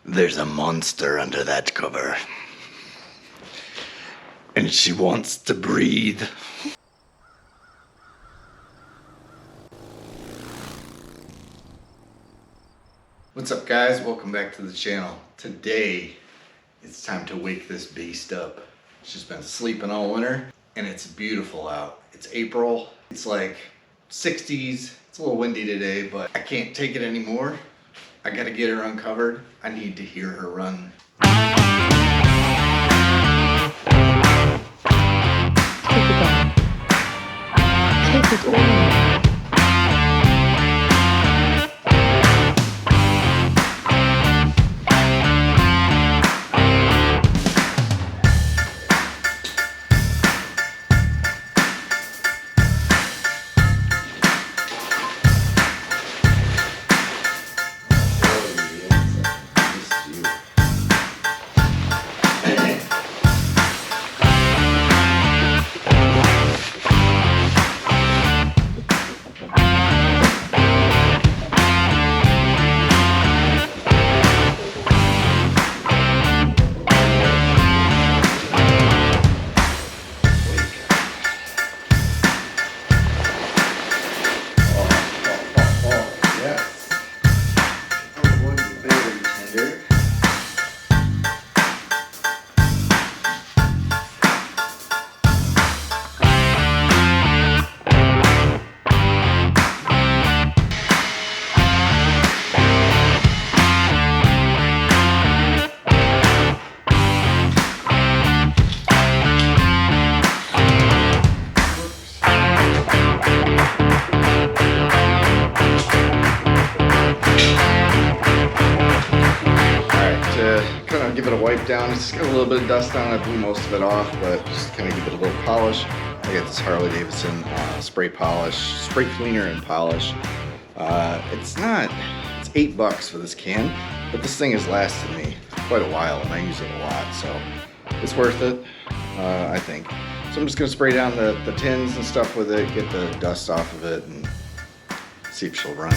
There's a monster under that cover. And she wants to breathe. What's up, guys? Welcome back to the channel. Today, it's time to wake this beast up. She's been sleeping all winter, and it's beautiful out. It's April. It's like 60s. It's a little windy today, but I can't take it anymore. I gotta get her uncovered. I need to hear her run. Take it on. Take it on. Give it a wipe down. It's got a little bit of dust on it. I blew most of it off, but just kind of give it a little polish. I got this Harley Davidson spray cleaner and polish. It's $8 for this can, but this thing has lasted me quite a while and I use it a lot, so it's worth it, I think. So I'm just gonna spray down the tins and stuff with it, get the dust off of it, and see if she'll run.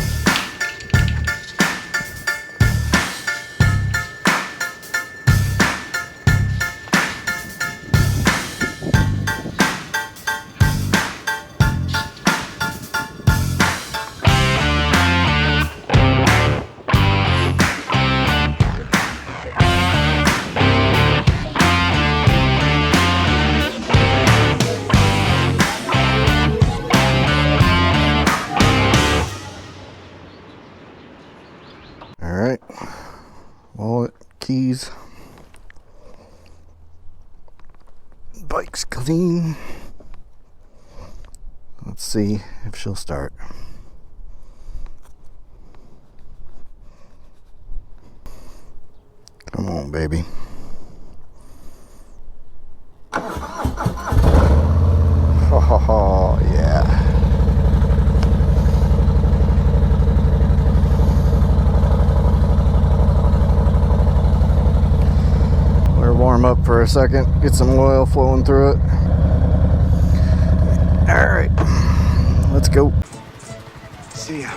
Alright, wallet, keys, bike's clean. Let's see if she'll start. Come on, baby. Oh, yeah. Warm up for a second, get some oil flowing through it. All right, let's go. See ya.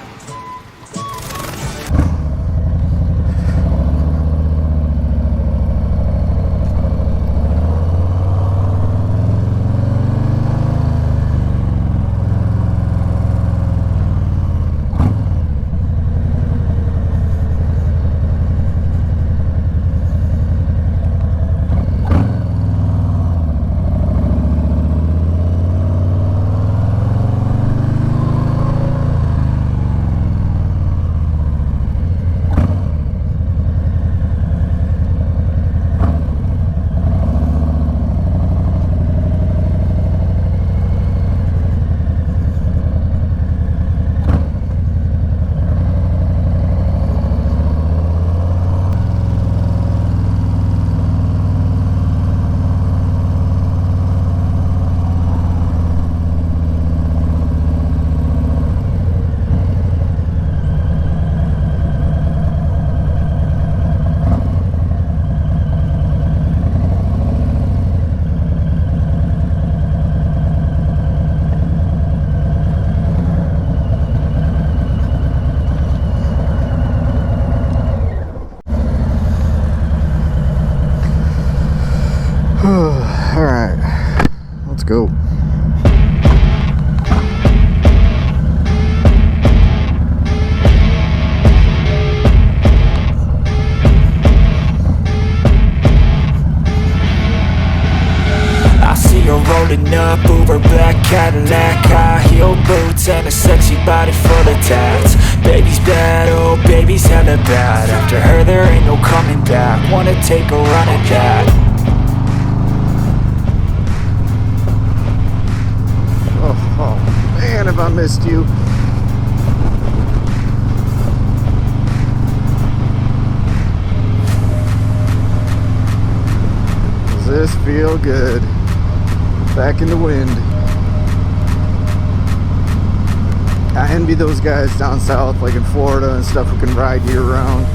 All right, let's go. I see her rolling up, Uber black Cadillac, high heel boots and a sexy body full of tats. Baby's bad, oh baby's hella bad. After her there ain't no coming back. Wanna take a run at that. Oh man, have I missed you. Does this feel good? Back in the wind. I envy those guys down south, like in Florida and stuff, who can ride year round.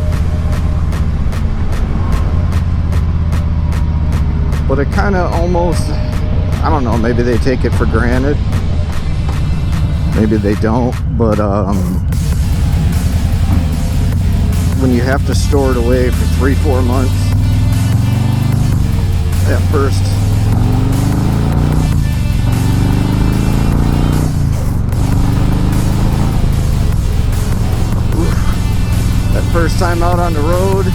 But it kind of almost, I don't know, maybe they take it for granted. Maybe they don't, but when you have to store it away for 3-4 months, at first, that first time out on the road,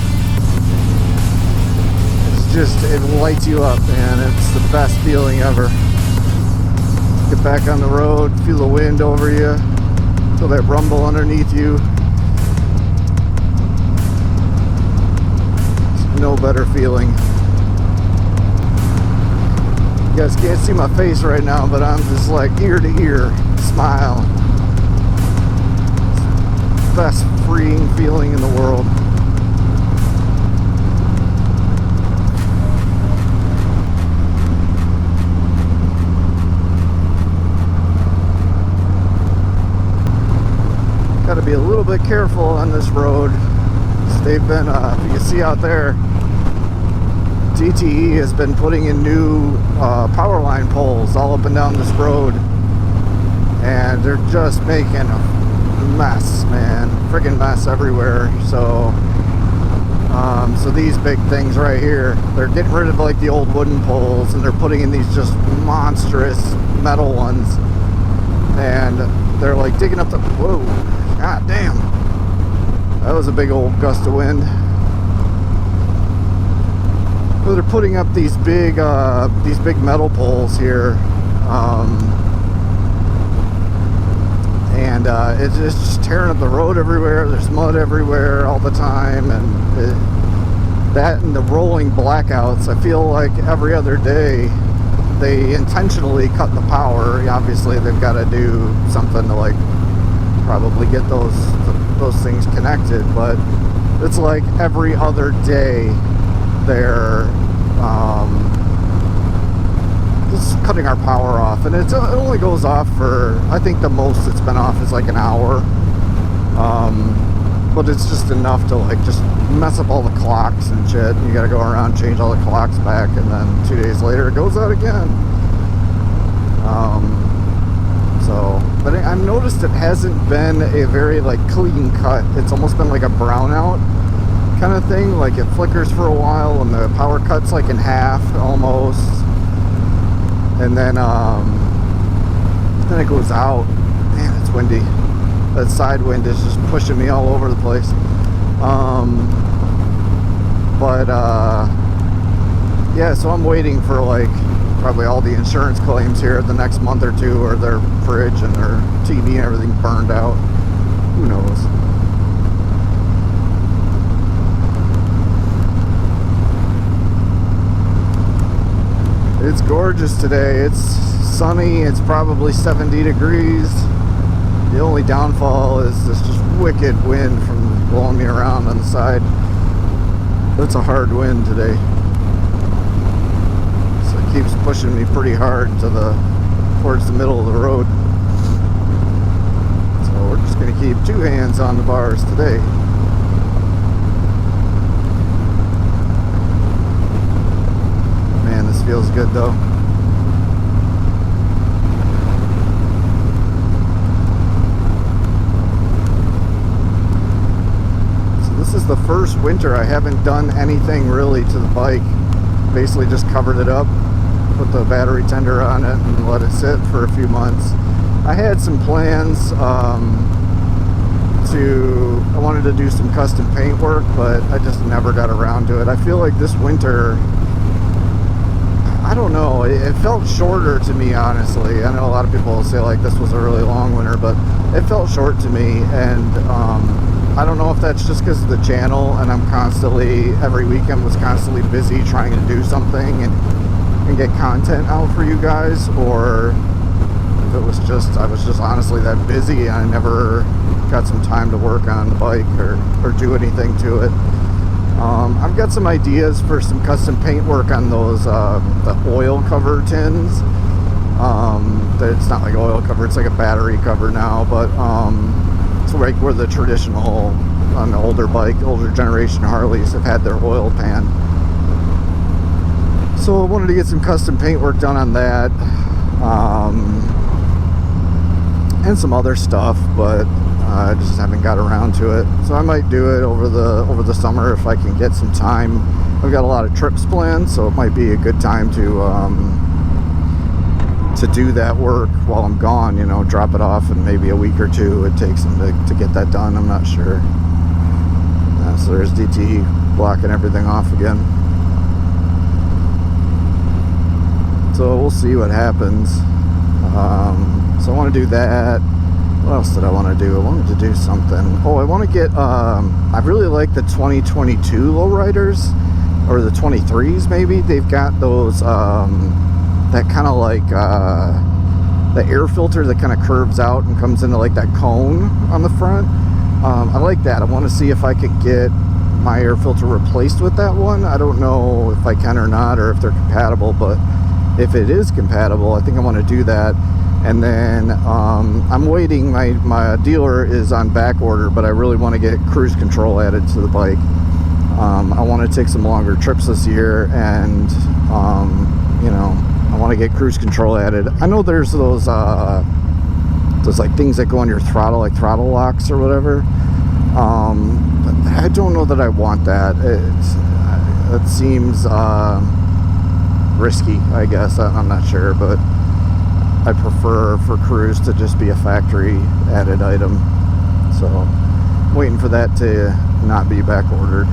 it's just, it lights you up, man. It's the best feeling ever. Get back on the road, feel the wind over you, feel that rumble underneath you. There's no better feeling. You guys can't see my face right now, but I'm just like ear to ear, smile. It's the best freeing feeling in the world. Got to be a little bit careful on this road. They've been, if you can see out there, DTE has been putting in new power line poles all up and down this road, and they're just making a mess, man. Friggin' mess everywhere. So these big things right here, they're getting rid of like the old wooden poles, and they're putting in these just monstrous metal ones, and they're like digging up the, whoa, god damn, that was a big old gust of wind. So they're putting up these big metal poles here, and it's just tearing up the road everywhere. There's mud everywhere all the time, and that and the rolling blackouts. I feel like every other day they intentionally cut the power. Obviously they've got to do something to like probably get those things connected, but it's like every other day they're just cutting our power off, and it only goes off for, I think the most it's been off is like an hour, but it's just enough to like just mess up all the clocks and shit. You gotta go around, change all the clocks back, and then 2 days later it goes out again. But I've noticed it hasn't been a very like clean cut. It's almost been like a brownout kind of thing. Like it flickers for a while and the power cuts like in half almost, and then it goes out. Man, it's windy. That side wind is just pushing me all over the place. Yeah, so I'm waiting for like probably all the insurance claims here the next month or two, or their fridge and their TV and everything burned out. Who knows? It's gorgeous today. It's sunny. It's probably 70 degrees. The only downfall is this just wicked wind from blowing me around on the side. It's a hard wind today. Keeps pushing me pretty hard towards the middle of the road. So we're just going to keep 2 hands on the bars today. Man, this feels good though. So this is the first winter I haven't done anything really to the bike. basically just covered it up, put the battery tender on it, and let it sit for a few months. I had some plans. I wanted to do some custom paint work, but I just never got around to it. I feel like this winter, I don't know, it felt shorter to me, honestly. I know a lot of people will say like this was a really long winter, but it felt short to me. And I don't know if that's just because of the channel and I'm constantly, every weekend was constantly busy trying to do something and get content out for you guys, or if it was just, I was just honestly that busy and I never got some time to work on the bike or do anything to it. I've got some ideas for some custom paint work on those the oil cover tins. It's not like oil cover, it's like a battery cover now, but it's like where the traditional on the older generation Harleys have had their oil pan. So I wanted to get some custom paint work done on that, and some other stuff, but I just haven't got around to it. So I might do it over the summer if I can get some time. I've got a lot of trips planned, so it might be a good time to do that work while I'm gone, you know, drop it off in maybe a week or two. It takes them to get that done, I'm not sure. So there's DT blocking everything off again. So we'll see what happens. So I want to do that. What else did I want to do? I wanted to do something. Oh, I want to get, I really like the 2022 lowriders, or the 23s maybe. They've got those, that kind of like, the air filter that kind of curves out and comes into like that cone on the front. I like that. I want to see if I could get my air filter replaced with that one. I don't know if I can or not, or if they're compatible, but if it is compatible, I think I want to do that. And then I'm waiting, my dealer is on back order, but I really want to get cruise control added to the bike. I want to take some longer trips this year, and you know, I want to get cruise control added. I know there's those like things that go on your throttle, like throttle locks or whatever. But I don't know that I want that. It seems risky, I guess. I'm not sure, but I prefer for cruise to just be a factory added item. So I'm waiting for that to not be back ordered.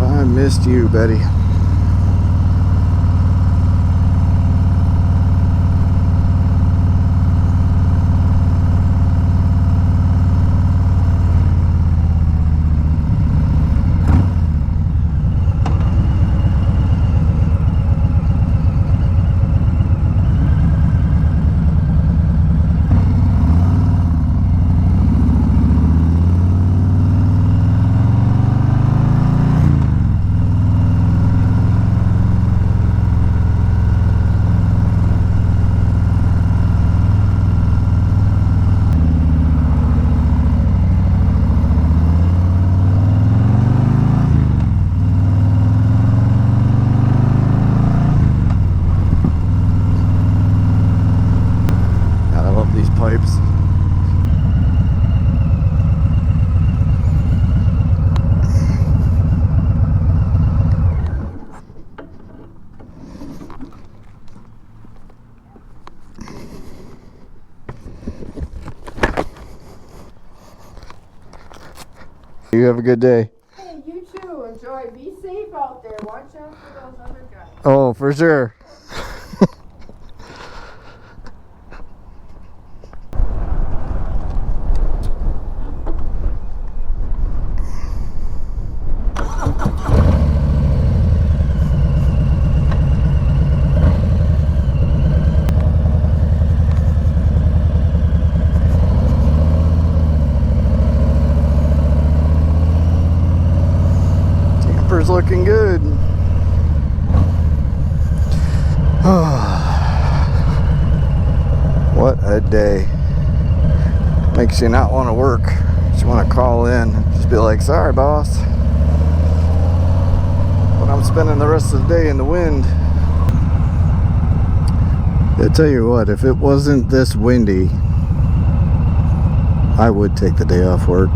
Oh, I missed you, Betty. Pipes. You have a good day. Hey, you too. Enjoy. Be safe out there. Watch out for those other guys. Oh, for sure. Looking good. What a day. Makes you not want to work. Just want to call in. Just be like, sorry boss, but I'm spending the rest of the day in the wind. I tell you what, if it wasn't this windy, I would take the day off work.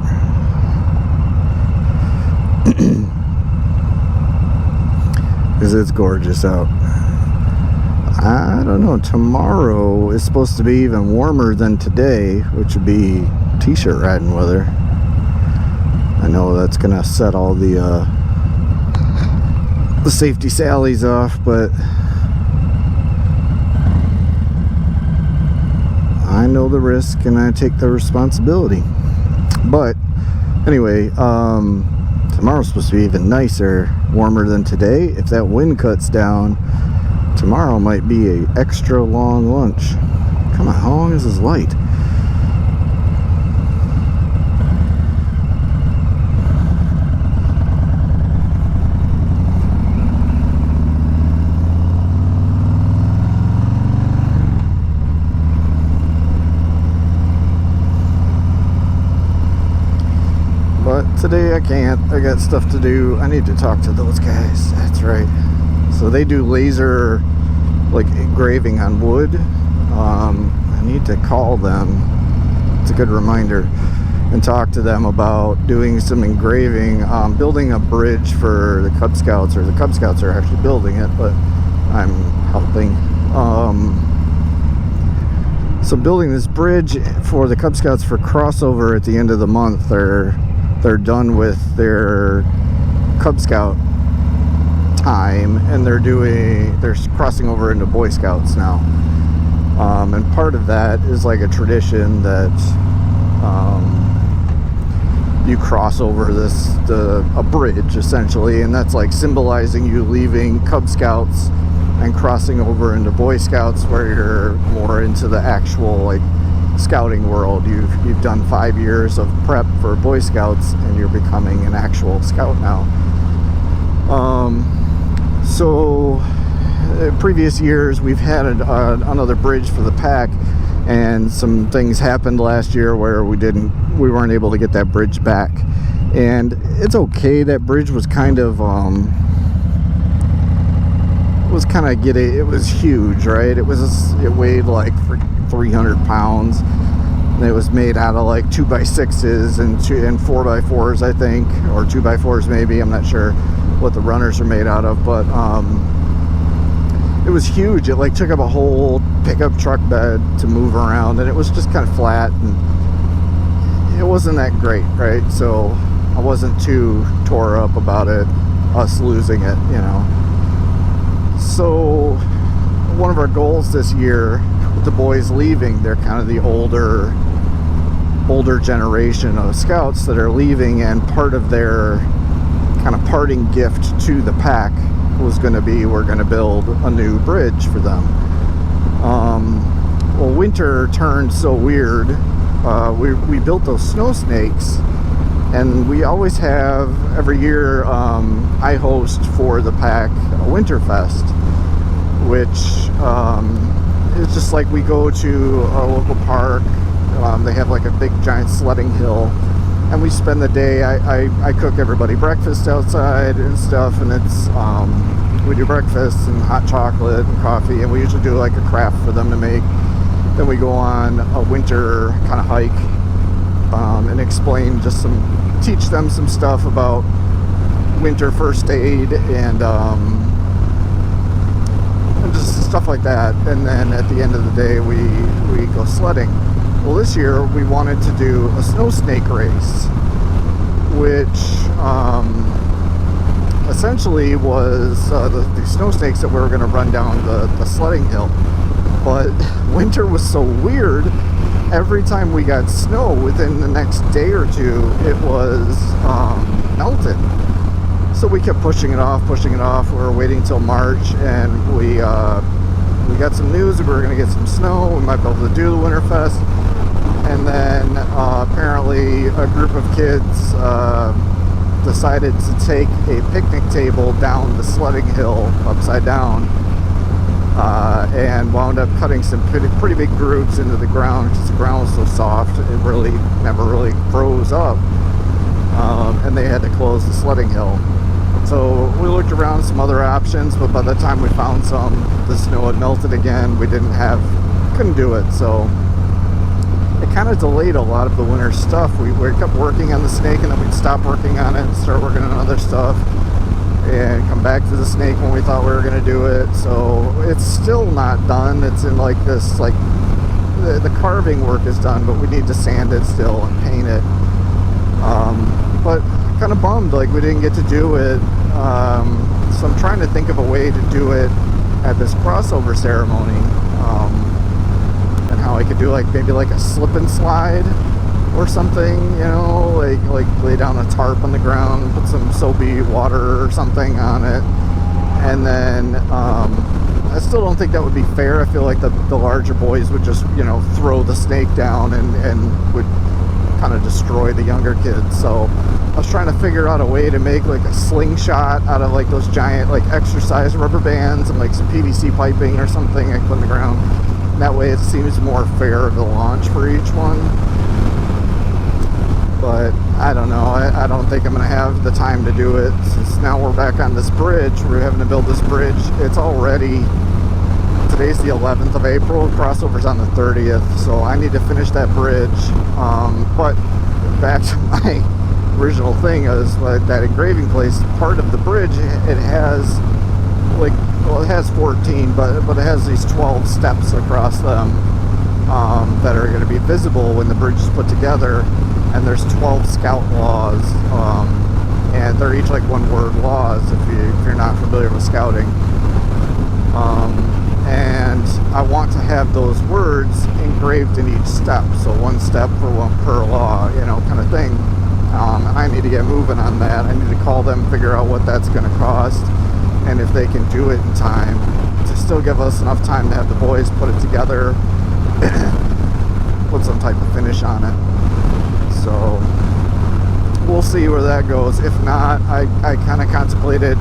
Because it's gorgeous out. I don't know, tomorrow is supposed to be even warmer than today, which would be t-shirt riding weather. I know that's gonna set all the safety sallies off, but I know the risk and I take the responsibility. But anyway, tomorrow's supposed to be even nicer, warmer than today. If that wind cuts down, tomorrow might be an extra long lunch. Come on, how long is this light? But today I can't. I got stuff to do. I need to talk to those guys. That's right. So they do laser, like, engraving on wood. I need to call them. It's a good reminder. And talk to them about doing some engraving. Building a bridge for the Cub Scouts, or the Cub Scouts are actually building it, but I'm helping. So building this bridge for the Cub Scouts for crossover at the end of the month. They're done with their Cub Scout time, and they're crossing over into Boy Scouts now. And part of that is like a tradition that you cross over a bridge essentially, and that's like symbolizing you leaving Cub Scouts and crossing over into Boy Scouts, where you're more into the actual like scouting world. You've done 5 years of prep for Boy Scouts and you're becoming an actual scout now. So previous years we've had another bridge for the pack, and some things happened last year where we weren't able to get that bridge back. And it's okay, that bridge was kind of it was huge, right? It weighed like 300 pounds. And it was made out of like 2x6s and 4x4s, I think, or 2x4s maybe. I'm not sure what the runners are made out of, but it was huge. It like took up a whole pickup truck bed to move around, and it was just kind of flat, and it wasn't that great, right? So I wasn't too tore up about us losing it, you know. So one of our goals this year with the boys leaving, they're kind of the older generation of scouts that are leaving, and part of their kind of parting gift to the pack was going to be, we're going to build a new bridge for them. Well, winter turned so weird. We built those snow snakes, and we always have, every year, I host for the pack a Winterfest, which is just like we go to a local park. They have like a big giant sledding hill, and we spend the day. I cook everybody breakfast outside and stuff, and it's we do breakfast and hot chocolate and coffee, and we usually do like a craft for them to make. Then we go on a winter kind of hike, and teach them some stuff about winter first aid and just stuff like that. And then at the end of the day, we go sledding. Well, this year we wanted to do a snow snake race, which essentially was the snow snakes that we were going to run down the sledding hill. But winter was so weird. Every time we got snow, within the next day or two, it was melted. So we kept pushing it off. We were waiting until March, and we got some news that we were going to get some snow. We might be able to do the Winterfest. And then apparently a group of kids decided to take a picnic table down the sledding hill upside down, and wound up cutting some pretty big grooves into the ground, because the ground was so soft it never really froze up, and they had to close the sledding hill. So we looked around some other options, but by the time we found some, the snow had melted again. We couldn't do it. So it kind of delayed a lot of the winter stuff. We kept working on the snake, and then we'd stop working on it and start working on other stuff, and come back to the snake when we thought we were going to do it. So it's still not done. It's in like this, like the carving work is done, but we need to sand it still and paint it. But kind of bummed like we didn't get to do it. So I'm trying to think of a way to do it at this crossover ceremony, and how I could do like maybe like a slip and slide or something, you know, like lay down a tarp on the ground, put some soapy water or something on it, and then I still don't think that would be fair. I feel like the larger boys would just, you know, throw the snake down and would kind of destroy the younger kids. So I was trying to figure out a way to make like a slingshot out of like those giant like exercise rubber bands and like some PVC piping or something I put in the ground. And that way it seems more fair of the launch for each one. But I don't know. I don't think I'm going to have the time to do it, since now we're back on this bridge. We're having to build this bridge. It's already, today's the 11th of April. Crossover's on the 30th, so I need to finish that bridge. But back to my original thing is like that engraving place. Part of the bridge, it has like, well, it has 14, but it has these 12 steps across them that are going to be visible when the bridge is put together. And there's 12 scout laws, and they're each like one-word laws if you're not familiar with scouting. And I want to have those words engraved in each step, so one step for one per law, you know, kind of thing. And I need to get moving on that. I need to call them, figure out what that's going to cost, and if they can do it in time to still give us enough time to have the boys put it together, put some type of finish on it. So we'll see where that goes. If not, I kind of contemplated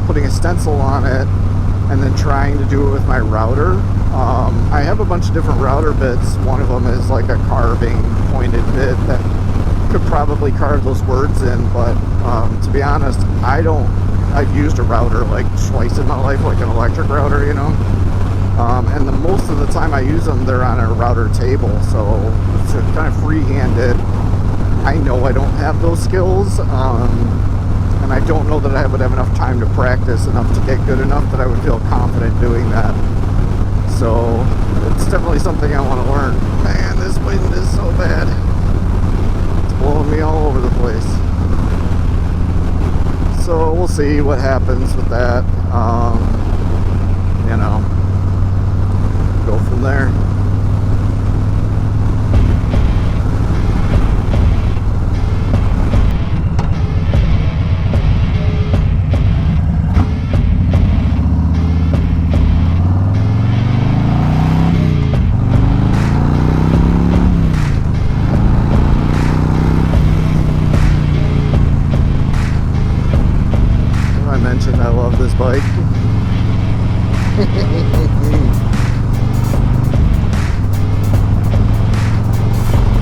putting a stencil on it and then trying to do it with my router. I have a bunch of different router bits. One of them is like a carving pointed bit that could probably carve those words in, but to be honest, I've used a router like twice in my life, like an electric router, you know. And the most of the time I use them, they're on a router table, so it's kind of free-handed. I know I don't have those skills, and I don't know that I would have enough time to practice enough to get good enough that I would feel confident doing that. So it's definitely something I want to learn. Man, this wind is so bad. It's blowing me all over the place. So we'll see what happens with that. You know, go from there. I love this bike.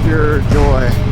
Pure joy.